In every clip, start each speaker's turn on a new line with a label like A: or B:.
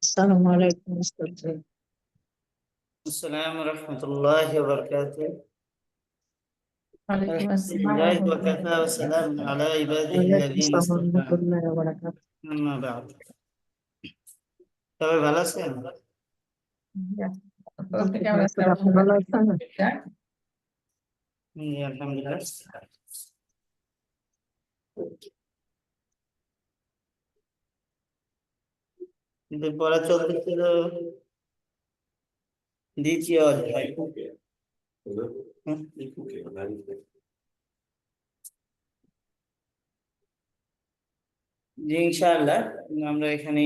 A: السلام عليكم أستاذ.
B: السلام ورحمة الله وبركاته.
A: وعليكم
B: الحمد
A: السلام
B: لله
A: ورحمة
B: وكفى
A: الله.
B: وسلام على عباده
A: وعليكم
B: الذين
A: السلام ورحمة
B: اصطفى.
A: الله وبركاته.
B: أما بعد. তবে ভালো আছেন?
A: আপনি কেমন আছেন? আপনি ভালো আছেন?
B: জি, আলহামদুলিল্লাহ। কিন্তু পড়া চলতেছিল দ্বিতীয় অধ্যায়। জি, ইনশাআল্লাহ আমরা এখানে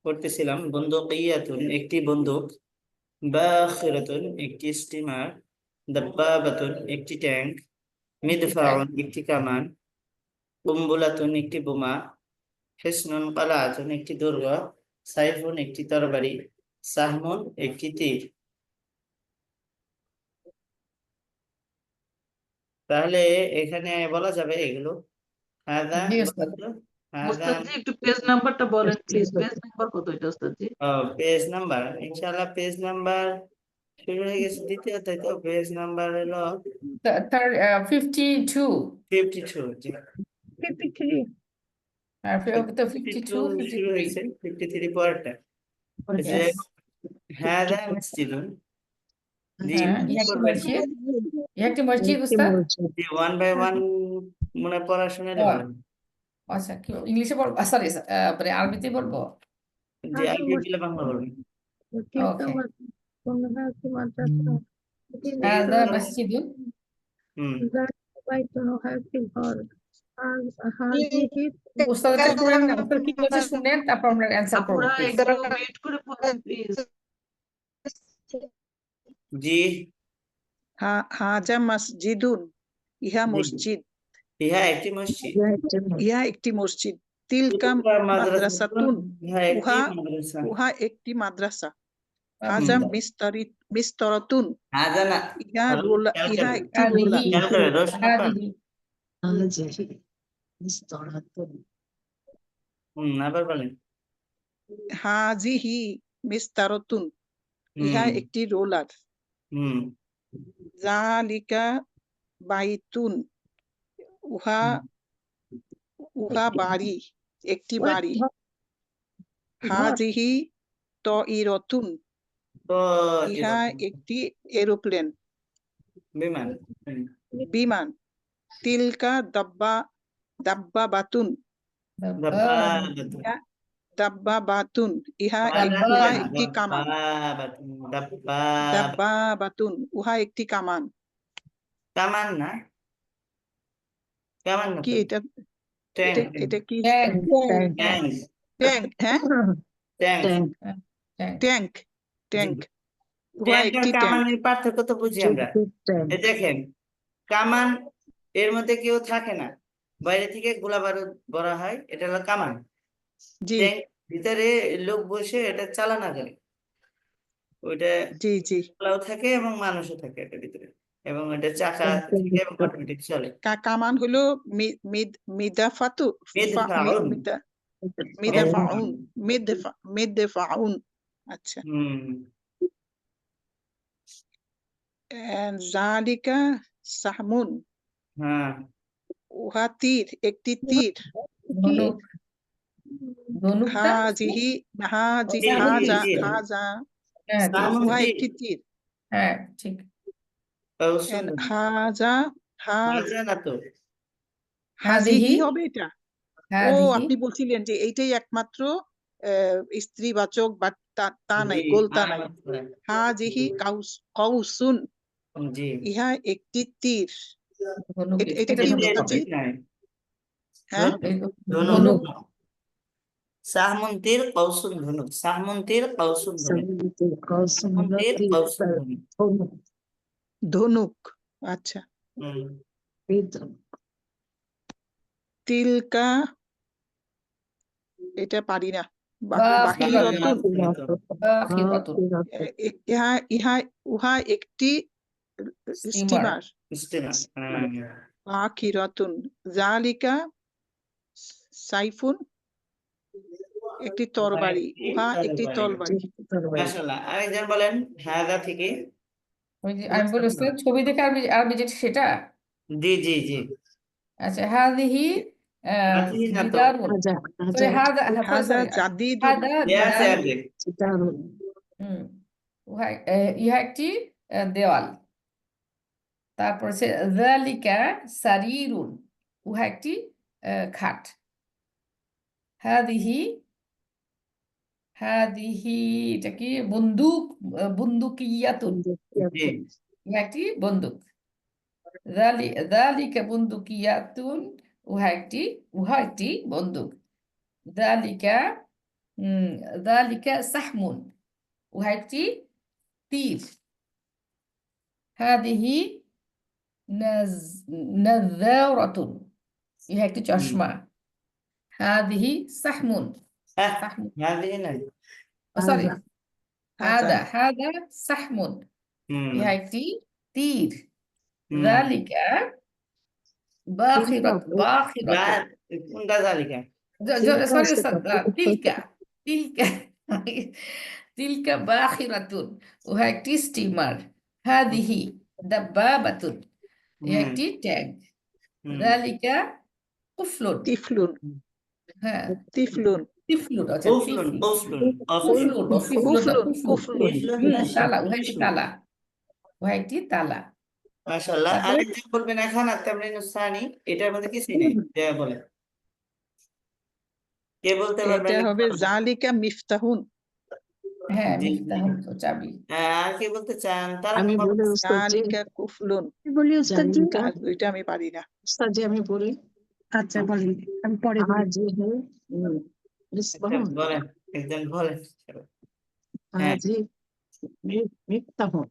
B: পড়তেছিলাম বন্দুকিয়াতুন একটি বন্দুক, বাখিরাতুন একটি স্টিমার, দাব্বাবাতুন একটি ট্যাঙ্ক, মিদফাউন একটি কামান, কুম্বুলাতুন একটি বোমা, হিসনুন কালাআতুন একটি দুর্গ, সাইফুন একটি তরবারি, সাহমুন একটি তীর। তাহলে এখানে বলা যাবে এগুলো হাদা হাদা
C: একটু পেজ নাম্বারটা বলেন প্লিজ। পেজ নাম্বার কত এটা ওস্তাদজি?
B: পেজ নাম্বার ইনশাআল্লাহ পেজ নাম্বার শুরু হয়ে গেছে দ্বিতীয় অধ্যায়, তো পেজ নাম্বার হলো
A: 52
B: 52। জি,
A: 53 52
B: শুরু হয়েছে 53 পরেরটা। যে হাদা মসজিদুন, জি
A: একটি মসজিদ উস্তাদ।
B: জি, 1 বাই 1 মনে পড়াশোনা ভালো।
A: আচ্ছা, কি ইংলিশে বলবো? সরি, মানে আরবিতে বলবো।
B: জি, আরবি দিলে বাংলা বলবেন।
A: ওকে। هذا مسجد. উস্তাদ কি বলছে শুনেন, তারপর আমরা অ্যানসার করব।
C: আপনারা একটু ওয়েট করে পড়েন প্লিজ।
B: জি,
D: হাজা মসজিদুন, ইহা
B: জি।
D: মসজিদ,
B: ইহা একটি মসজিদ।
D: ইহা একটি মসজিদ। তিলকা মাদ্রাসাতুন,
B: ইহা একটি
D: উহা
B: মাদ্রাসা।
D: উহা একটি মাদ্রাসা। হাজা মিস্তরাতুন,
B: হাজা না,
D: ইহা
B: খেয়াল
D: একটি
B: করেন।
D: রোলার।
B: খেয়াল করেন, রোশন পান। আবার বলেন।
D: হাজিহি মিস্তারাতুন, ইহা একটি রোলার। জালিকা বাইতুন, উহা বাড়ি, একটি বাড়ি। হাজিহি তাইরাতুন, ইহা একটি এরোপ্লেন,
B: বিমান।
D: বিমান। তিলকা দাব্বাবাতুন, দাব্বাবাতুন, ইহা একটি কামান। দাব্বাবাতুন, উহা একটি কামান।
B: কামান না, কামান না,
D: কি এটা? এটা কি?
B: ট্যাঙ্ক।
D: ট্যাঙ্ক। হ্যাঁ,
B: ট্যাঙ্ক।
D: ট্যাঙ্ক। ট্যাঙ্ক, উহা
B: ট্যাঙ্ক আর
D: একটি ট্যাঙ্ক।
B: কামানের পার্থক্য তো বুঝি আমরা। এই দেখেন, কামান এর মধ্যে কেউ থাকে না, বাইরে থেকে গোলা বারুদ ভরা হয়, এটা হলো কামান।
D: জি
B: ট্যাঙ্ক ভিতরে লোক বসে এটা চালানা করে, ওইটা
D: জি জি।
B: গোলাও থাকে এবং মানুষও থাকে এটার ভিতরে, এবং এটা চাকা থাকে এবং অটোমেটিক চলে।
D: কামান হলো মিদাফাতু,
B: মিদফাউন।
D: মিদাফাউন, মিদফাউন। আচ্ছা। জালিকা সাহমুন,
B: হ্যাঁ,
D: উহা তীর, একটি তীর। হাজিহি হাজা, উহা একটি তীর।
A: হ্যাঁ, ঠিক।
D: হাজিহি হবে এটা। ও, আপনি বলছিলেন যে এইটাই একমাত্র স্ত্রীবাচক, বা তা নাই, গোলতা নাই। হাজিহি কাউসুন, ইহা একটি তীর। এটা কি বুঝতে? হ্যাঁ,
B: সাহমুন তীর, কৌসুন ধনুক। সাহমুন তীর, কৌসুন ধনুক।
D: ধনুক। আচ্ছা। তিলকা, এটা পারি না। উহা একটি স্টিমার। বাকিরাতুন, জালিকা সাইফুন একটি তরবারি, উহা একটি তরবারি।
B: মাশাআল্লাহ। আরেকজন বলেন হাদা থেকে।
A: ওই যে আমি বলি ওস্তাদ, ছবি দেখে আরবি আরবি যেটা সেটা।
B: জি জি জি।
A: আচ্ছা, হাদিহি
B: হাদিহি না তো।
A: জিদারুন। সরি, হাদা,
D: হাজা
A: সরি,
D: জাদিদুন,
A: হাদা
B: দেয়া আছে
A: জিদারুন। উহা ইহা একটি দেওয়াল। তারপর হচ্ছে যালিকা সারিরুন, উহা একটি খাট। হাদিহি, হাদিহি এটা কি বন্দুক, বন্দুকিয়াতুন,
B: জি।
A: উহা একটি বন্দুক। যালিকা বন্দুকিয়াতুন, উহা একটি বন্দুক। যালিকা যালিকা সাহমুন, উহা একটি তীর। হাদিহি নাযারাতুন, ইহা একটি চশমা। হাদিহি সাহমুন,
B: হ্যাঁ,
A: সাহমুন,
B: হাদিহি না।
A: সরি,
D: হাজা
A: হাদা সাহমুন, ইহা একটি তীর।
B: হুম।
A: যালিকা বাখিরাতুন,
B: কোনটা জালিকা?
A: সরি উস্তাদ, তিলকা, তিলকা তিলকা বাখিরাতুন, উহা একটি স্টিমার। হাদিহি দাব্বাবাতুন, ইহা
B: হুম
A: একটি ট্যাঙ্ক।
B: হুম
A: যালিকা কুফলুন,
D: তিফলুন,
A: হ্যাঁ
D: তিফলুন,
A: তিফলুন, আচ্ছা
B: কুফলুন কুফলুন
A: কুফলুন,
D: কুফলুন,
A: কুফলুন,
D: কুফলুন,
A: তালা, উহা একটি তালা, উহা একটি তালা।
B: মাশাআল্লাহ।
A: তারপরে
B: আরেকজন বলবেন এখন আত-তামরিন সানি, এটার মধ্যে কিছুই নেই। দেয়া বলে কে বলতে পারবেন?
D: এটা হবে জালিকা মিফতাহুন,
A: হ্যাঁ,
B: জি জি।
A: মিফতাহুন তো চাবি।
B: আর কে বলতে চান? তারা
E: আমি
B: কথা
E: বলি
B: বলছে।
E: উস্তাদ জি,
D: জালিকা কুফলুন।
E: বলি উস্তাদ জি,
D: আর দুইটা আমি পারি না।
E: উস্তাদ জি আমি বলি।
F: আচ্ছা বলেন, আমি পরে বলি।
E: হাজি হে
B: আচ্ছা,
E: মিসবাহুন,
B: বলেন, একজন বলেন। হ্যাঁ,
E: হাজি মিফতাহুন,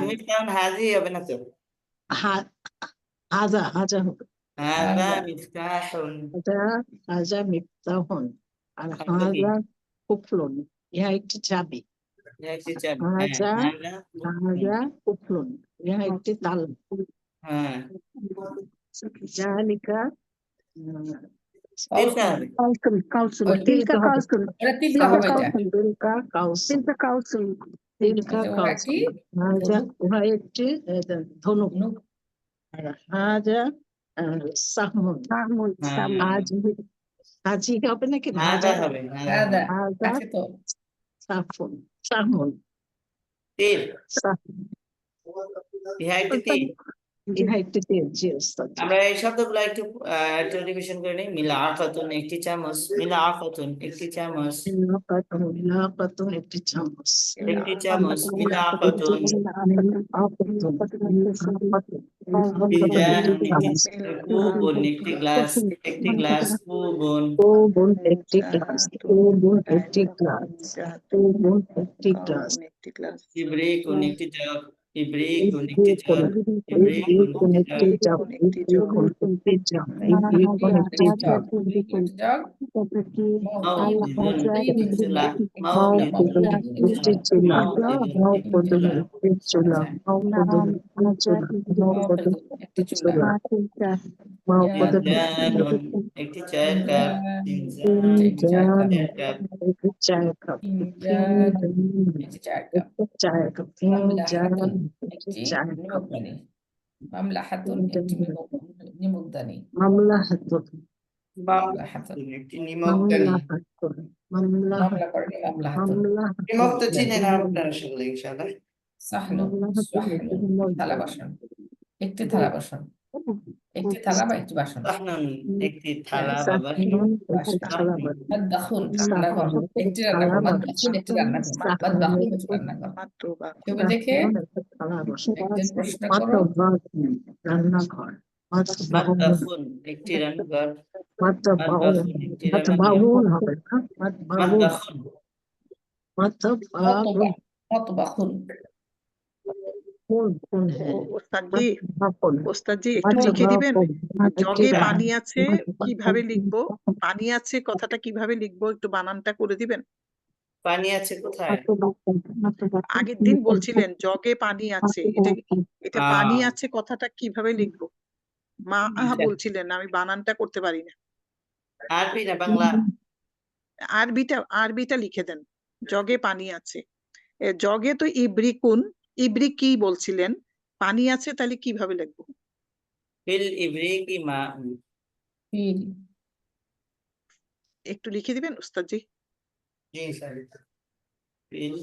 B: মিফতাহুন হাজি হবে না তো।
E: হাজা হাজা হবে,
B: হাযা
A: হাযা,
B: মিফতাহুন।
E: হাজা হাজা মিফতাহুন, আর
B: অর্থ কি?
E: হাজা কুফলুন, ইহা একটি চাবি।
B: একটি চাবি। হ্যাঁ,
E: হাজা
B: হাযা
E: হাজা কুফলুন, ইহা একটি তালা।
B: হ্যাঁ,
E: জালিকা
B: তিলকা
A: কাউসুন,
B: হবে।
F: কাউসুল, কাউসুল,
A: ওই
F: তিলকা কাউসুল,
A: ওটা তিলকা
F: তিলকা
A: হবে এটা।
F: কাউসুল,
E: তিলকা কাউসুন,
F: তিলকা কাউসুল,
E: তিলকা
A: আচ্ছা, ওহা একটি
E: কাউসুন, হাজা
A: ধনুক,
E: উহা একটি ধনুক।
A: ধনুক,
E: হাজা সাহমুন,
F: সাহমুন,
B: হ্যাঁ,
F: সাহমুন,
E: হাজি হাজি হবে নাকি
B: হাযা
E: হাজা
B: হবে, হাযা হবে।
A: হাদা,
E: হাজা
A: আছে তো।
E: সাফুন সাহমুন
B: তীর,
E: সাহমুন,
B: ইহা একটি তীর।
E: ইহা একটি তীর। জি উস্তাদ জি।
B: আমরা এই শব্দগুলো একটু রিভিশন করে নিই। মিলাআকাতুন একটি চামচ, মিলাআকাতুন একটি চামচ,
E: মিলাকাতুন, মিলাকাতুন একটি চামচ,
B: একটি চামচ, মিলাআকাতুন। ফিনজানুন একটি কুবুন একটি গ্লাস, একটি গ্লাস কুবুন।
E: কোবুন একটি গ্লাস, কোবুন একটি গ্লাস, কোবুন একটি গ্লাস,
D: একটি গ্লাস,
B: ইবরিকুন একটি জগ, ইবরিকুন একটি জগ, ইবরিকুন
E: ইবরিকুন
B: একটি
E: একটি
B: জগ।
E: জাম, ইবরিকুন একটি জাম, ইবরিকুন একটি জাম,
A: একটি জগ,
B: মাউকিদুন একটি চুলা,
E: মাও
B: মাউকিদুন
E: কুদুন
B: একটি
E: একটি
B: চুলা,
E: চুলা,
B: মাউকিদুন
E: মাও
B: একটি
E: কুদুন
B: চুলা,
E: একটি চুলা, মাও কুদুন একটি চুলা, মাও কুদুন একটি চুলা, মাও কুদুন
B: ফিনজানুন একটি চায়ের কাপ, ফিনজান
A: একটি চায়ের কাপ,
B: চায়ের কাপ,
E: একটি চায়ের কাপ,
A: ফিনজান একটি চায়ের কাপ,
E: একটি চায়ের কাপ, ফিনজান
A: মামলাহাতুন
E: একটি
A: একটি
E: চায়ের কাপ,
A: নিমকদানি, মামলাহাতুন একটি নিমকদানি,
E: মামলা হাতুন,
A: মামলাহাতুন,
B: একটি নিমকদানি।
E: মামলা হাতুন, মামলা
A: মামলা করেনি, মামলাহাতুন,
E: মামলা
B: নিমক তো
E: হাতুন,
B: চিনেন আপনারা সকলে ইনশাআল্লাহ।
A: সাহনুন,
E: মামলা হাতুন একটি
A: সাহনুন থালা
E: নিমন্ত্রণ।
A: বাসন, একটি থালা বাসন, একটি থালা বা একটি বাসন,
B: সাহনুন একটি থালা বা বাসন।
E: সাহনুন একটি
A: বাসন,
E: থালা বাসন,
A: মাদবাখুন রান্নাঘর,
E: সাহনুন
A: একটি
E: একটি থালা
A: রান্নাঘর,
E: বাসন,
A: মাদবাখুন একটি রান্নাঘর,
E: সাহনুন
A: মাদবাখুন হচ্ছে রান্নাঘর।
D: মাত্র বা
A: ছবি দেখে
E: সাহনুন একটি থালা বাসন,
A: একজন প্রশ্ন করো।
E: মাতবাখুন রান্নাঘর,
B: মাদবাখুন একটি রান্নাঘর,
E: মাতবাউন,
B: মাদবাখুন একটি রান্নাঘর,
E: মাতবাউন হবে না, মাতবাউন,
B: মাদবাখুন
E: মাতবাউন,
A: মাতবাখুন,
E: কোন হ্যাঁ,
D: ওস্তাদজি,
E: মাতবাউন,
D: ওস্তাদজি একটু লিখে দিবেন।
E: মাতবাউন,
D: জগে পানি আছে কিভাবে লিখবো, পানি আছে কথাটা কিভাবে লিখবো একটু বানানটা করে দিবেন।
B: পানি আছে কোথায়?
D: আগের দিন বলছিলেন জগে পানি আছে, এটা পানি
B: আহ,
D: আছে কথাটা কিভাবে লিখবো, মা
B: আচ্ছা।
D: বলছিলেন, আমি বানানটা করতে পারি না।
B: আরবি না বাংলা?
D: আরবিটা লিখে দেন। জগে পানি আছে। জগে তো ইব্রিকুন, ইব্রি কি বলছিলেন? পানি আছে, তাহলে কিভাবে লিখবো?
B: ফিল ইবরিকি মা।
A: ফিল
D: একটু লিখে দিবেন উস্তাদজি?
B: জি স্যার। ফিল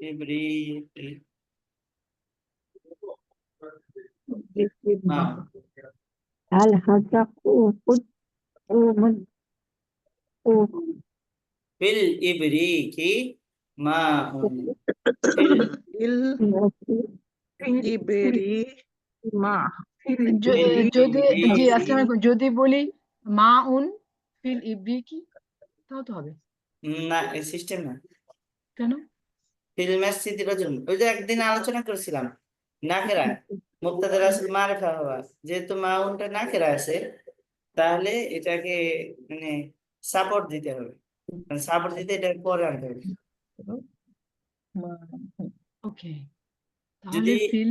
B: ইবরিকি মা।
E: هل هتقول
B: ফিল ইবরিকি মা। ফিল
D: ইল ইবেরি
F: মা
A: যদি জি
B: ইবরিকি
A: আসসালামু আলাইকুম, যদি বলি মাউন ফিল ইব্রিকি তাও তো হবে,
B: না, এই সিস্টেম না।
A: কেন?
B: ফিল মাসজিদি রাজুল, ওই যে একদিন আলোচনা করেছিলাম নাকেরা মুক্তাদার আসল মারিফা হওয়া, যেহেতু মাউনটা নাকেরা আছে তাহলে এটাকে মানে সাপোর্ট দিতে হবে, সাপোর্ট দিতে এটা পরে আনতে হবে।
A: ওকে, তাহলে
B: যদি
A: ফিল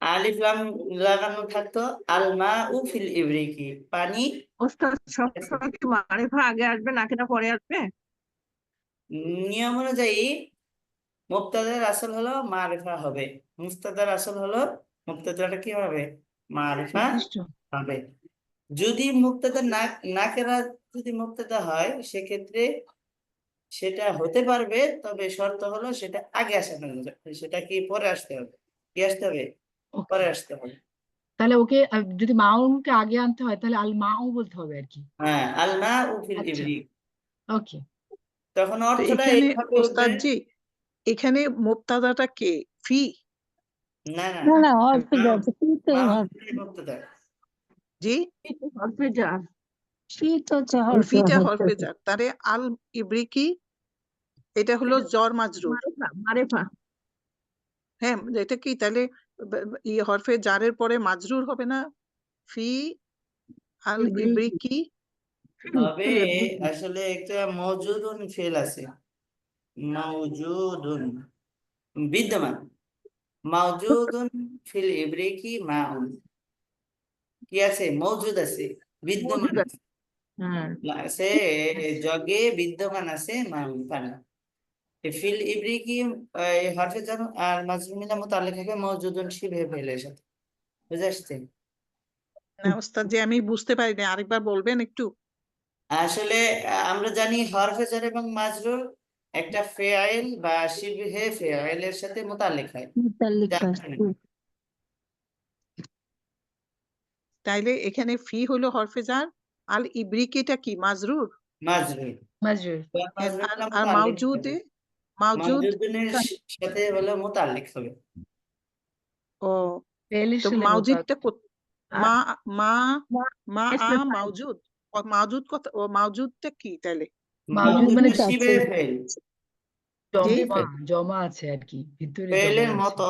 B: আলিফ লাম লাগানো থাকতো আল মা উ ফিল ইবরিকি, পানি।
C: ওস্তাদ সবসময় কি মারিফা আগে আসবে নাকিরা পরে আসবে?
B: নিয়ম অনুযায়ী মুক্তাদার আসল হলো মারিফা হবে, মুস্তাদার আসল হলো মুক্তাদাটা কি হবে? মারিফা
A: নির্দিষ্ট।
B: হবে। যদি মুক্তাদা নাকেরা যদি মুক্তাদা হয় সেক্ষেত্রে সেটা হতে পারবে, তবে শর্ত হলো সেটা আগে আসানো যাবে, সেটা কি পরে আসতে হবে? কি আসতে হবে?
A: ওকে,
B: পরে আসতে হবে।
A: তাহলে ওকে যদি মাউনকে আগে আনতে হয় তাহলে আল মাউ বলতে হবে আর কি।
B: হ্যাঁ, আল মা উ ফিল
A: আচ্ছা,
B: ইবরিক,
A: ওকে।
B: তখন
D: তো
B: অর্থটা
D: এখানে
B: এইভাবে উঠবে।
D: ওস্তাদজি, এখানে মুবতাদাটা কে? ফি?
B: না না,
E: না না অল্প
B: মা
E: যাচ্ছে কিন্তু
B: মা হচ্ছে মুক্তাদা।
D: জি,
C: হরফে জার।
E: শীত হচ্ছে
D: ওই ফিটা
E: হচ্ছে
D: হরফে জার, তারে আল ইব্রিকি এটা হলো জর মাজরুর।
C: মারিফা।
D: হ্যাঁ, এটা কি তাহলে ই হরফে জারের পরে মাজরুর হবে না? ফি আল ইব্রিকি।
B: তবে আসলে একটা মওজুদুন ফেল আছে, মওজুদুন বিদ্যমান, মওজুদুন ফিল ইবরিকি মাউন, কি আছে? মওজুদ আছে, বিদ্যমান আছে,
C: হ্যাঁ,
B: আছে জগে বিদ্যমান আছে মাউন পানি। ফিল ইবরিকি হরফে জার আর মাজরুর মিলা মুতাল্লিক হবে মওজুদুন শিবে ফেলের সাথে, বুঝে আসছে?
D: না ওস্তাদজি, আমি বুঝতে পারিনি, আরেকবার বলবেন একটু?
B: আসলে আমরা জানি হরফে জার এবং মাজরুর একটা ফেআইল বা শিবহে ফেআইলের সাথে মুতাল্লিক হয়।
E: তালিকা
D: তাইলে এখানে ফি হলো হরফে জার, আল ইব্রিকিটা কি? মাজরুর।
B: মাজরুর,
A: মাজরুর।
B: মাজরুর
D: আর
B: হলো
D: আর
B: মুতাল্লিক হবে,
D: মাউজুদ
B: মাওজুদের সাথে হলো মুতাল্লিক হবে।
D: ও,
A: ফেলের
D: তো
A: সাথে
D: মাউজিদটা
C: আর
D: মা মা মা
C: ইসমে ফাইল।
D: মাউজুদ। মাউজুদ কথা, ও মাউজুদটা কি তাহলে?
A: মাউজুদ মানে
B: মাওজুদটা শিবে ফেল,
D: জি,
A: জমা জমা আছে আর কি, ভিতরে জমা
B: ফেলের
A: আছে।
B: মতো,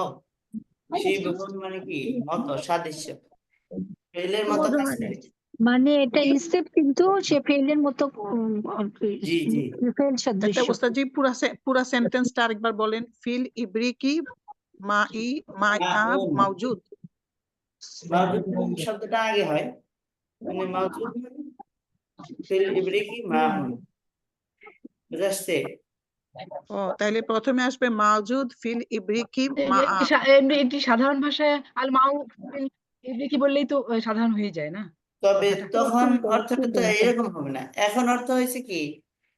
B: শিবহুন মানে কি? মতো, সাদৃশ্য, ফেলের মতো কাজ করে।
E: মানে এটা ইসেপ কিন্তু সে ফেলের মতো
B: জি জি,
E: ফেল
D: একটা
E: সদৃশ্য।
D: ওস্তাদজি পুরা সেন্টেন্সটা আরেকবার বলেন। ফিল ইব্রিকি মা ই মা আ
B: মাউন,
D: মাউজুদ।
B: মাওজুদ শব্দটা আগে হয়, মানে মাওজুদ ফিল ইবরিকি মাউন, বুঝে আসছে?
D: ও, তাহলে প্রথমে আসবে মাউজুদ ফিল ইব্রিকি মা আ।
A: এমনি সাধারণ ভাষায় আল মাউ কি বললেই তো সাধারণ হয়ে যায় না
B: তবে
A: কথাটা।
B: তখন অর্থটা তো এরকম হবে না, এখন অর্থ হয়েছে কি,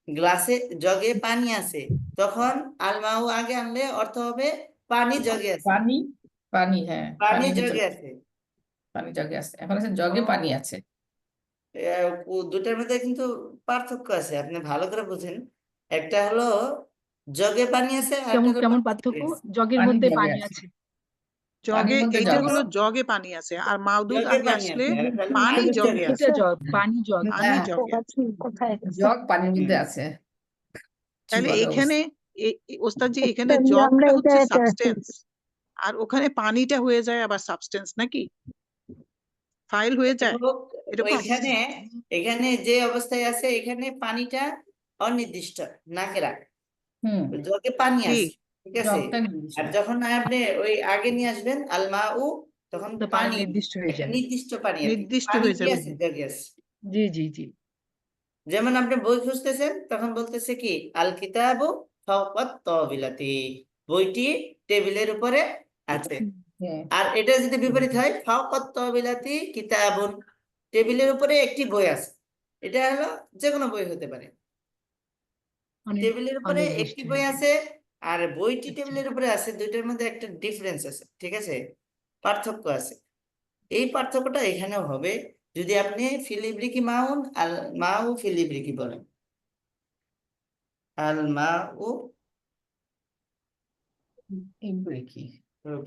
B: গ্লাসে জগে পানি আছে, তখন আলমাউ আগে আনলে অর্থ হবে পানি জগে আছে,
A: পানি, পানি, হ্যাঁ
B: পানি
A: পানি
B: জগে
A: ভিতরে,
B: আছে।
A: পানি জগে আছে, এখন আছে জগে পানি আছে।
B: দুটার মধ্যে কিন্তু পার্থক্য আছে, আপনি ভালো করে বুঝেন। একটা হলো জগে পানি আছে, আর একটা
A: কেমন
B: হলো
A: কেমন
B: পানি জগে
A: পার্থক্য?
B: আছে।
A: জগের পানি মধ্যে জগে পানি আছে, আছে।
D: জগে,
A: পানির মধ্যে
D: এইটা
A: জগ
D: হলো
A: আছে।
D: জগে পানি আছে, আর মাউদুদ
B: জগে
D: আগে
B: পানি
D: আসলে
B: আছে, আর একটা হলো
D: পানি
B: পানি
D: জগে
B: জগে
A: এটা
B: আছে।
D: আছে।
A: জগ, পানি জগ।
D: পানি
B: হ্যাঁ,
D: জগে আছে।
E: কোথায়
A: জগ পানির মধ্যে
B: হুম,
A: আছে, কি
D: তাহলে
A: বলা
D: এখানে ওস্তাদজি, এখানে
E: আমরা
D: জগটা
E: এটা
D: হচ্ছে সাবস্টেন্স, আর ওখানে পানিটা হয়ে যায় আবার সাবস্টেন্স নাকি? ফাইল হয়ে যায়
B: হোক,
D: এরকম?
B: ওইখানে এখানে যে অবস্থায় আছে এখানে পানিটা অনির্দিষ্ট, নাকেরা,
A: হুম,
B: জগে পানি
D: কি
B: আছে, ঠিক আছে।
A: জগটা নির্দিষ্ট।
B: আর যখন আপনি ওই আগে নিয়ে আসবেন আলমাউ তখন
E: তো পানি
B: পানি
E: নির্দিষ্ট হয়ে
B: একটা
E: যায়।
B: নির্দিষ্ট পানি আর কি।
D: নির্দিষ্ট
B: পানি
D: হয়ে
B: কি
D: যাবে।
B: আছে জগে আছে।
E: জি জি জি।
B: যেমন আপনি বই খুঁজতেছেন তখন বলতেছে কি আল কিতাবু ফাওকাত তাবিলাতি, বইটি টেবিলের উপরে আছে।
A: হ্যাঁ
B: আর এটা যদি বিপরীত হয় ফাওকাত তাবিলাতি কিতাবুন, টেবিলের উপরে একটি বই আছে। এটা হলো যে কোনো বই হতে পারে। টেবিলের উপরে
E: অনির্দিষ্ট
B: একটি
E: হয়ে
B: বই
E: যায়।
B: আছে আর বইটি
E: আচ্ছা।
B: টেবিলের উপরে আছে, দুইটার মধ্যে একটা ডিফারেন্স আছে, ঠিক আছে, পার্থক্য আছে। এই পার্থক্যটা এখানেও হবে যদি আপনি ফিলিব্রিকি মাউন আল মাউ ফিলিব্রিকি বলেন। আল মাউ
A: ইব্রিকি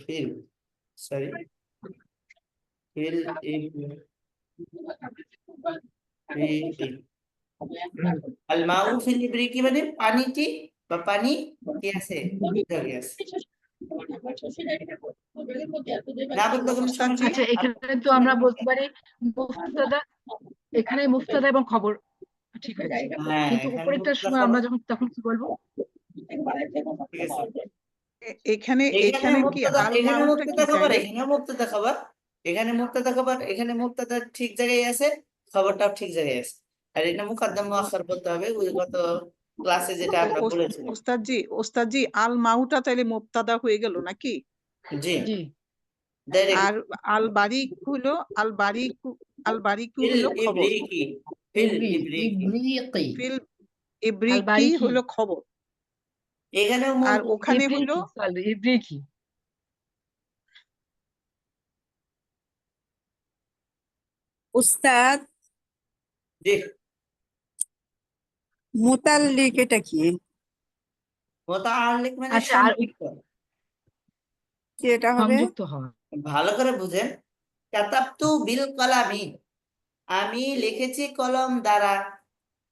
B: ফিল সরি ফিল আল মাউ ফিলিব্রিকি মানে পানিটি বা পানি কি আছে জগে আছে। না বলতে কোনো সমস্যা
E: আচ্ছা,
B: নেই।
E: এখানে তো আমরা বলতে পারি মুফতাদা, এখানে মুফতাদা এবং খবর ঠিক আছে,
B: হ্যাঁ
E: কিন্তু
B: এখানে
E: উপরেরটার
B: মুক্তা
E: সময়
B: খবর,
E: আমরা যখন তখন কি বলবো?
B: ঠিক আছে।
D: এখানে
B: এখানে
D: এখানে কি
B: মুক্তাদা,
D: আল
B: এখানে
D: মাউটা কি
B: মুক্তাদা খবর,
D: তাইলে?
B: এখানে মুক্তাদা খবর, এখানে মুক্তাদা খবর, এখানে মুক্তাদা ঠিক জায়গায় আছে, খবরটাও ঠিক জায়গায় আছে। আর এটা মুকাদ্দাম মুআখার বলতে হবে, ওই গত ক্লাসে যেটা আমরা বলেছিলাম।
D: ওস্তাদজি আল মাউটা তাইলে মুবতাদা হয়ে গেল নাকি?
B: জি
E: জি।
B: ডাইরেক্ট
D: আর আল বারিক হলো আল বারিকু
B: ফিল
D: হলো খবর।
B: ইবরিকি, ফিল ইবরিকি,
A: ইব্রিকি
D: ফিল
E: আল
D: ইবরিকি
E: বারিকি,
D: হলো খবর।
B: এখানেও
D: আর ওখানে হলো
E: ইব্রিকি, সরি ইব্রিকি।
G: উস্তাদ,
B: জি
G: মুতাল্লিক এটা কি?
B: মুতাআল্লিক মানে
E: আচ্ছা, আর
B: সম্পৃক্ত।
G: কি এটা হবে?
E: সংযুক্ত হওয়া।
B: ভালো করে বুঝেন, কাতাবতু বিল কলামি, আমি লিখেছি কলম দ্বারা।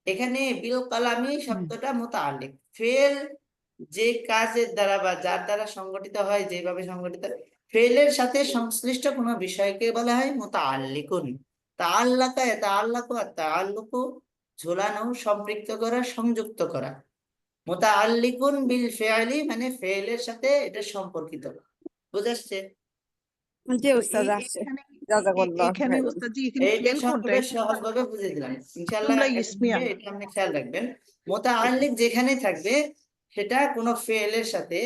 B: এখানে বিল কলামি শব্দটা মুতাআল্লিক, ফেল যে কাজের দ্বারা বা যার দ্বারা সংগঠিত হয়, যেভাবে সংগঠিত, ফেলের সাথে সংশ্লিষ্ট কোনো বিষয়কে বলা হয় মুতাআল্লিকুন। তাআল্লাকা ইয়াতাআল্লাকু, আর তাআল্লুকু ঝোলানো, সম্পৃক্ত করা, সংযুক্ত করা। মুতাআল্লিকুন বিল ফিআলি মানে ফেলের সাথে এটা সম্পর্কিত। বুঝাচ্ছে?
G: যে
D: তো
G: উস্তাদ আসছে,
D: এখানে
G: জাযাকাল্লাহ
D: এখানে
G: খাইরান।
D: ওস্তাদজি এখানে
B: এইটা
D: ফেল কোনটা?
B: সংক্ষেপে
D: এখানে
B: সহজ ভাবে বুঝিয়ে দিলাম ইনশাআল্লাহ।
D: জুমলা
B: এটা
D: ইসমিয়া।
B: আপনি খেয়াল রাখবেন, মুতাআল্লিক যেখানে থাকবে সেটা কোনো ফেলের সাথে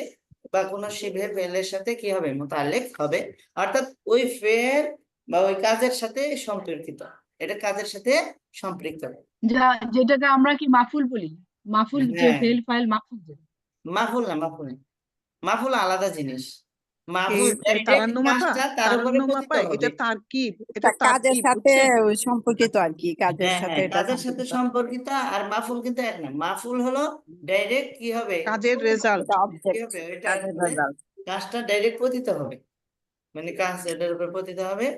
B: বা কোনো শিবে ফেলের সাথে কি হবে, মুতাআল্লিক হবে। অর্থাৎ ওই ফেল বা ওই কাজের সাথে সম্পর্কিত, এটা কাজের সাথে সম্পৃক্ত।
E: যেটাকে আমরা কি মাফুল বলি, মাফুল, যে
B: হ্যাঁ,
E: ফেল ফাইল মাফুল যেটা।
B: মাফুল না, মাফুল না, মাফুল আলাদা জিনিস। মাফুল
D: এই
B: ডাইরেক্ট কাজটা তার উপরে পতিত হবে।
D: এটা তারকিব,
G: এটা কাজের সাথে
D: বুঝছেন?
G: সম্পর্কিত আর কি, কাজের
B: হ্যাঁ
G: সাথে
B: হ্যাঁ,
G: এটা
B: কাজের সাথে
G: সম্পর্কিত।
B: সম্পর্কিত। আর মাফুল কিন্তু এক না, মাফুল হলো ডাইরেক্ট কি হবে,
D: কাজের রেজাল্ট।
G: এটা
B: কি
G: অবজেক্ট,
B: হবে এটা
G: কাজের
B: মানে
G: রেজাল্ট।
B: কাজটা ডাইরেক্ট পতিত হবে, মানে কাজ এটার উপর পতিত হবে।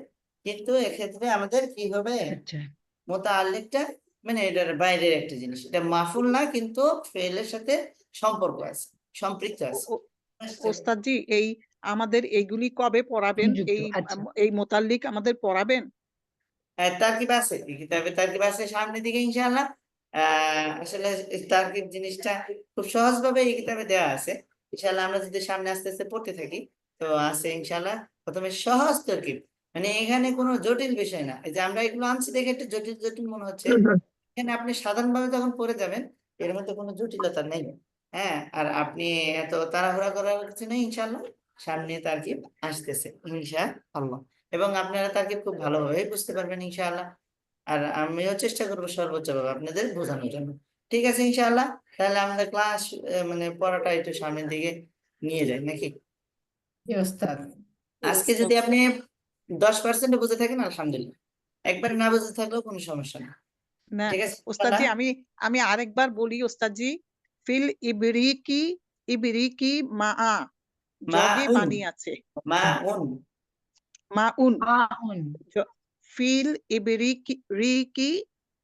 B: কিন্তু এক্ষেত্রে আমাদের কি হবে,
E: আচ্ছা।
B: মুতাআল্লিকটা মানে এটার বাইরের একটা জিনিস, এটা মাফুল না কিন্তু ফেলের সাথে সম্পর্ক আছে, সম্পৃক্ত আছে।
D: ওস্তাদজি আমাদের এইগুলি কবে পড়াবেন?
E: সংযুক্ত, আচ্ছা।
D: এই মোতাল্লিক আমাদের পড়াবেন?
B: তারকিব আছে, এই কিতাবে তারকিব আছে সামনের দিকে ইনশাআল্লাহ। আসলে এই তারকিব জিনিসটা খুব সহজ ভাবে এই কিতাবে দেওয়া আছে। ইনশাআল্লাহ আমরা যদি সামনে আস্তে আস্তে পড়তে থাকি তো আছে ইনশাআল্লাহ। প্রথমে সহজ তারকিব, মানে এখানে কোনো জটিল বিষয় না। এই যে আমরা এগুলো আনছি দেখে একটু জটিল জটিল মনে হচ্ছে, এখানে আপনি সাধারণভাবে যখন পড়ে যাবেন এর মধ্যে কোনো জটিলতা নেই। হ্যাঁ, আর আপনি এত তাড়াহুড়া করার কিছু নেই ইনশাআল্লাহ। সামনে তারকিব আসতেছে ইনশাআল্লাহ, এবং আপনারা তাকে খুব ভালোভাবে বুঝতে পারবেন ইনশাআল্লাহ। আর আমিও চেষ্টা করবো সর্বোচ্চভাবে আপনাদের বোঝানোর জন্য। ঠিক আছে ইনশাআল্লাহ, তাহলে আমাদের ক্লাস মানে পড়াটা একটু সামনের দিকে নিয়ে যাই নাকি?
A: জি ওস্তাদ।
B: আজকে যদি আপনি 10% বুঝে থাকেন আলহামদুলিল্লাহ, একবারে না বুঝে থাকলেও কোনো সমস্যা না।
D: না
B: ঠিক আছে
D: ওস্তাদজি,
B: ইনশাআল্লাহ?
D: আমি আরেকবার বলি ওস্তাদজি। ফিল ইবরিকি মা
B: মা
D: জগে
B: উন,
D: পানি আছে।
B: মা উন,
D: মাউন,
E: আউন।
D: ফিল ইবরিকি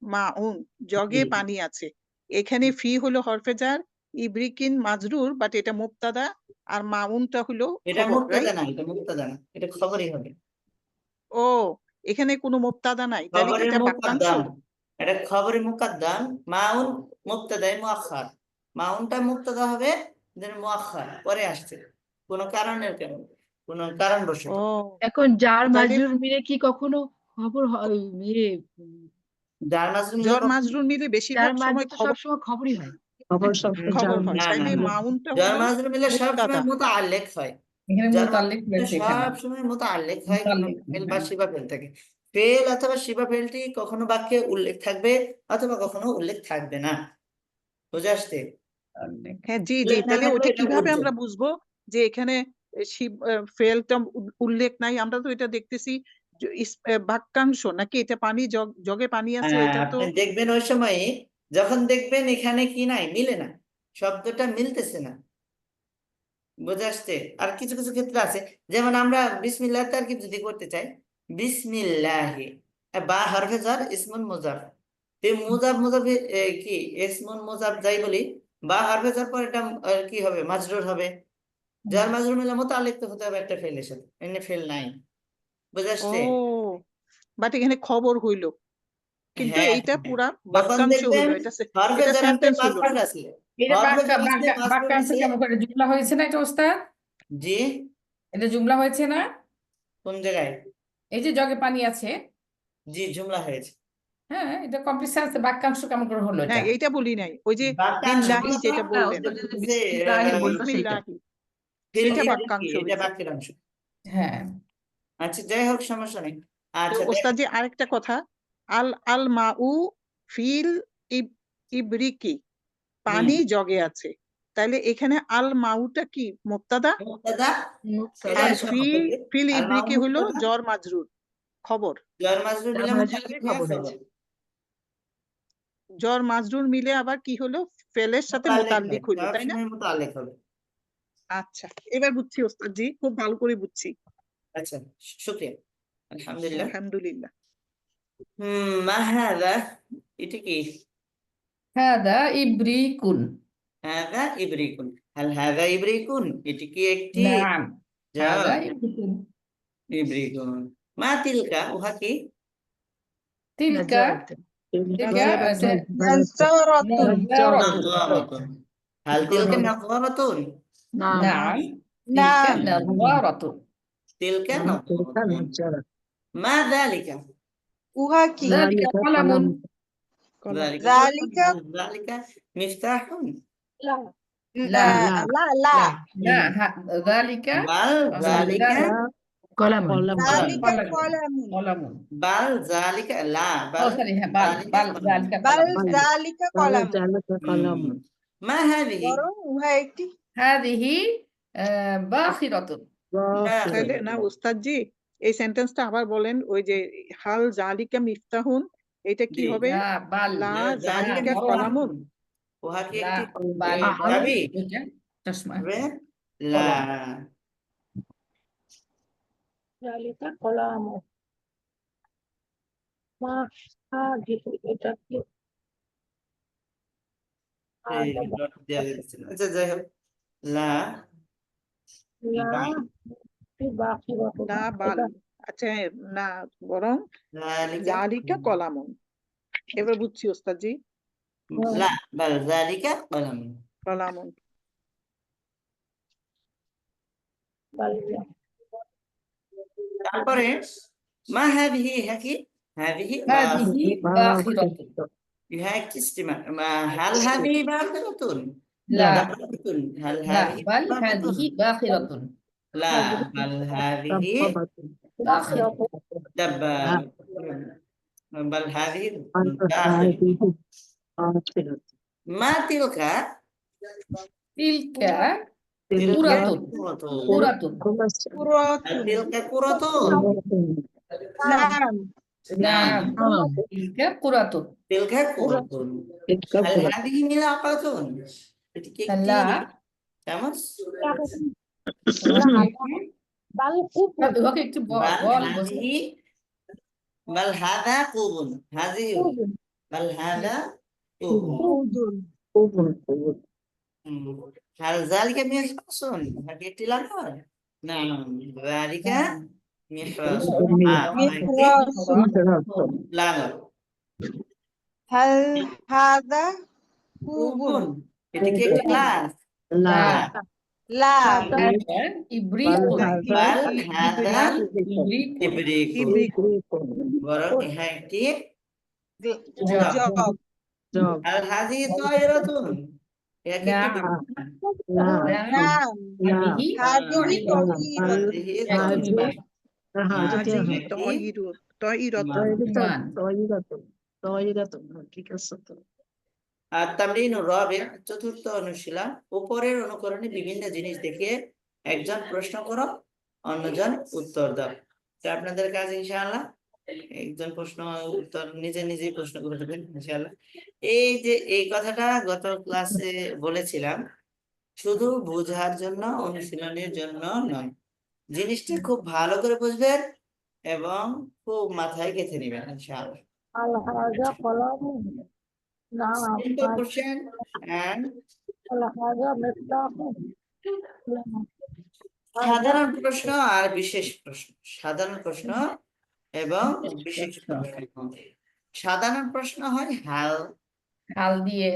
D: মাউন, জগে
B: জি।
D: পানি আছে। এখানে ফি হলো হরফে জার, ইবরিকিন মাজরুর, বাট এটা মুবতাদা, আর মাউনটা হলো
B: এটা
D: খবর,
B: মুক্তাদা
D: রাইট?
B: না, এটা মুক্তাদা না, এটা খবরই হবে।
D: ও, এখানে কোনো মুবতাদা নাই, তাহলে কি
B: খবরের
D: এটা বাক্যাংশ?
B: মুকদ্দম, এটা খবরের মুকদ্দম। মাউন মুবতাদায়ে মুআখার, মাউনটা মুবতাদা হবে, দেন মুআখার পরে আসছে কোনো কারণের কারণে। কোনো কারণবশত
D: ও
C: এখন যার
D: তাহলে
C: মাজরুর মিলে কি কখনো খবর হয় ইয়ে
B: যার মাজরুর মিলে
D: জ্বর
B: কখনো-
D: মাজরুর মিলে
C: যার
D: বেশিরভাগ
C: মাজরুর
D: সময়
C: তো
D: খবর
C: সবসময় খবরই হয়।
E: খবর সবসময়
D: খবর
E: জাল
D: হয়,
B: না,
D: তাইলে
B: না, না।
D: মাউনটা
B: যার
D: হলো
B: মাজরুর মিলে সবসময়
D: মুক্তাদা।
B: মুতাআল্লিক হয়।
A: এখানে
B: যার
A: মুতাল্লিক
B: মাজরুর মিলে
A: হয়েছে এখানে
B: সবসময় মুতাআল্লিক হয় কোনো
A: মুতাল্লিক,
B: ফেল বা
A: হ্যাঁ।
B: শিবা ফেল থাকে। ফেল অথবা শিবা ফেলটি কখনো বাক্যে উল্লেখ থাকবে অথবা কখনো উল্লেখ থাকবে না। বুঝে আসছে?
A: মুতাল্লিক।
D: হ্যাঁ, জি জি,
B: উল্লেখ না
D: তাহলে
B: থাকলে
D: ওটা
B: এটা
D: কিভাবে
B: উর্জু।
D: আমরা বুঝবো যে এখানে ফেলটা উল্লেখ নাই? আমরা তো এটা দেখতেছি যে বাক্যাংশ নাকি, এটা পানি জগে পানি আছে, এটা তো
B: আপনি দেখবেন ওই সময় যখন দেখবেন এখানে কি নাই, মিলে না, শব্দটা মিলতেছে না। বুঝে আসছে? আর কিছু কিছু ক্ষেত্রে আছে, যেমন আমরা বিসমিল্লাহ তারকিব যদি করতে চাই, বিসমিল্লাহি, বা হরফে জার ইসমুন মুজাফ, তে মুজাফ মুজাফ কি ইসমুন মুজাফ যাই বলি, বা হরফে জার পর এটা কি হবে, মাজরুর হবে। যার মাজরুর মিলে মুতাআল্লিক তো হতে হবে একটা ফেলের সাথে, এখানে ফেল নাই। বুঝে
D: ও
B: আসছে?
D: বাট এখানে খবর হইলো, কিন্তু
B: হ্যাঁ,
D: এইটা
B: হ্যাঁ।
D: পুরা
B: তখন
D: বাক্যাংশ
B: দেখবেন
D: হইলো, এটা
B: হরফে
D: এটা
B: জার
D: সেন্টেন্স হইলো
B: পাঁচ
D: না।
B: আছে।
A: এটা
B: হরফে জার আসলে
A: বাক্যাংশ কেমন করে জুমলা হয়েছে না এটা ওস্তাদ?
B: জি,
A: এটা জুমলা হয়েছে না?
B: কোন জায়গায়?
A: এই যে জগে পানি আছে,
B: জি, জুমলা হয়েছে।
A: হ্যাঁ, এটা কমপ্লিট সেন্স বাক্যাংশ কেমন করে হলো
D: হ্যাঁ,
A: এটা?
D: এইটা বলি নাই, ওই যে
B: বাক্যাংশ
D: বিল্লাহি
B: মূলত
D: যেটা বললেন,
C: ওস্তাদ যদি
B: যে
C: বিসমিল্লাহি বলতো সেইটা।
D: বিসমিল্লাহি,
B: ফিল
D: এটা
B: ইবরিকি,
D: বাক্যাংশ
B: এটা
D: হয়েছে।
B: বাক্যের অংশ।
A: হ্যাঁ,
B: আচ্ছা, যাই হোক, সমস্যা নেই।
D: তো
B: আচ্ছা,
D: ওস্তাদ জি আরেকটা কথা, আল আল মাউ ফিল ইবরিকি, পানি জগে আছে, তাহলে এখানে আল মাউটা কি মুক্তাদা,
B: মুবতাদা, এটা
D: আর
B: সম্পর্কে
D: ফিল
B: আর মাউ
D: ইবরিকি হলো
B: মুবতাদা,
D: জ্বর মাজরুর খবর।
B: জ্বর মাজরুর
C: যার
B: মিলে
C: মাজরুর
B: মুতাআল্লিক
C: খবর
B: হয়ে
C: হয়েছে।
B: খবর।
D: জ্বর মাজরুর মিলে আবার কি হলো, ফেলের সাথে
B: মুতাআল্লিক
D: মোতাল্লিক
B: হয়,
D: হইলো, তাই না?
B: সবসময় মুতাআল্লিক হবে।
D: আচ্ছা, এবার বুঝছি ওস্তাদ জি, খুব ভালো করে বুঝছি,
B: আচ্ছা, শুকরিয়া, আলহামদুলিল্লাহ।
D: আলহামদুলিল্লাহ।
B: মা হাযা, এটা কি?
A: হাদা ইব্রিকুন।
B: হাযা ইবরিকুন, হাল হাযা ইবরিকুন, এটি কি একটি
A: নাম, হাদা
B: জ্বর?
A: ইব্রিকুন।
B: ইবরিকুন। মা তিলকা, উহা কি?
A: তিলকা, তিলকা আছে
G: নাজারাতুন
A: নাযারাতুন।
B: নাযারাতুন। হাল তিলকা নাযারাতুন,
C: নাম
A: নাম, তিলকা
G: নাম
A: নাযারাতুন।
B: তিলকা নাযারাতুন। মা যালিকা,
G: উহা কি
A: যালিকা কলামুন।
B: যালিকা
G: যালিকা
B: যালিকা মিফতাহুন,
A: লা,
G: লা লা লা
A: না, যালিকা
B: বাল যালিকা
C: কলামুন।
G: যালিকা
A: কলামুন।
G: কলামুন
A: কলামুন।
B: বাল যালিকা লা,
A: ও
B: বাল
A: সরি, হ্যাঁ, বাল
B: যালিকা
A: বাল
B: কলাম।
A: যালিকা
G: বাল
A: কলামুন।
G: যালিকা কলামুন
B: মা হাদিহি,
G: বরং উহা একটি
A: হাদিহি বাখিরাতুন।
D: তাহলে না ওস্তাদ জি, এই সেন্টেন্সটা আবার বলেন, ওই যে হাল জালিকা মিফতাহুন, এটা কি
B: জি।
D: হবে?
A: না, বাল
D: লা
B: যালিকা
D: জালিকা কলামুন।
B: উহা কি
A: লা,
B: একটি
A: বাল
B: চাবি?
A: এটা চশমা।
B: হবে লা,
E: জালিকা কলাম মা হাদিহি, এটা কি
B: এই ডট দেয়া যাচ্ছে না। আচ্ছা, যাই হোক, লা বাল
E: বাকিরাতুন,
D: না বাল, আচ্ছা না, বরং
B: যালিকা
D: জালিকা কলামুন। এবার বুঝছি ওস্তাদ জি,
B: লা বাল যালিকা কলাম।
D: কলামুন।
B: তারপরে মা হাদিহি, ইহা কি? হাদিহি
A: হাদিহি বাখিরাতুন।
B: ইহা একটি স্টিমার। হাল হাদিহি বাখিরাতুন,
A: লা,
B: দাবাতুন, হাল
A: লা,
B: হাদিহি
A: বাল
B: দাবাতুন,
A: হাদিহি বাখিরাতুন।
B: লা বাল হাদিহি
A: বাখিরাতুন।
B: দাব্বা, বাল হাদিহি দাখিল। মা তিলকা,
A: তিলকা
B: তিলকা
A: কুরাতুন।
B: কুরাতুন,
A: কুরাতুন।
B: আর তিলকা কুরাতুন,
G: নাম
A: নাম, তিলকা কুরাতুন।
B: তিলকা কুরাতুন। হাল হাদিহি মিলাকাতুন, এটি কি একটি
A: লা,
B: চামচ?
A: ওকে একটু
B: বাল
A: বল
B: হাদিহি, বাল হাদা কুবুন, হাদিহি বাল হাদা কুবুন।
G: উদুন
B: হাল জালিকা মিহরাসুন, হাটি একটি লাঙ্গল? না, জালিকা মিহরাসুন,
G: মিহরাসুন
B: লাঙ্গল।
G: হাল হাদা কুবুন
B: কুবুন, এটি কি একটি গ্লাস?
A: না,
G: لام
A: তারপর ইব্রিকুন
B: বাল হাদা
A: ইব্রিকুন
B: ইবরিকু
D: ইব্রিকু
B: বরং ইহা একটি
A: জব
G: جوب
E: জব
B: আল হাজি তায়রাতুন ইহা কি একটি
A: নাম
B: বিমান?
A: নাম
G: نعم
A: হাদিহি
G: هذه
E: নাম
G: طائرة
B: হাজিহি
A: একটি বিমান
D: হাজিহি
B: একটি
D: তয়িরাতুন
A: বিমান
E: তয়রাতুন ঠিক আছে তো
B: আর তামরিন রাবি চতুর্থ অনুশীলন উপরের অনুকরণে বিভিন্ন জিনিস দেখে একজন প্রশ্ন করো অন্যজন উত্তর দাও তো আপনাদের কাজ ইনশাআল্লাহ একজন প্রশ্ন উত্তর নিজে নিজেই প্রশ্ন করে দেবেন ইনশাআল্লাহ এই যে এই কথাটা গত ক্লাসে বলেছিলাম শুধু বোঝার জন্য অনুশীলনের জন্য নয় জিনিসটা খুব ভালো করে বুঝবেন এবং খুব মাথায় গেঁথে নেবেন ইনশাআল্লাহ
F: الحاجة قلم نعم
B: simple question and
F: الحاجة مفتاح
B: সাধারণ প্রশ্ন আর বিশেষ প্রশ্ন সাধারণ প্রশ্ন এবং বিশেষ প্রশ্ন সাধারণ প্রশ্ন হয় হাল
A: হাল দিয়ে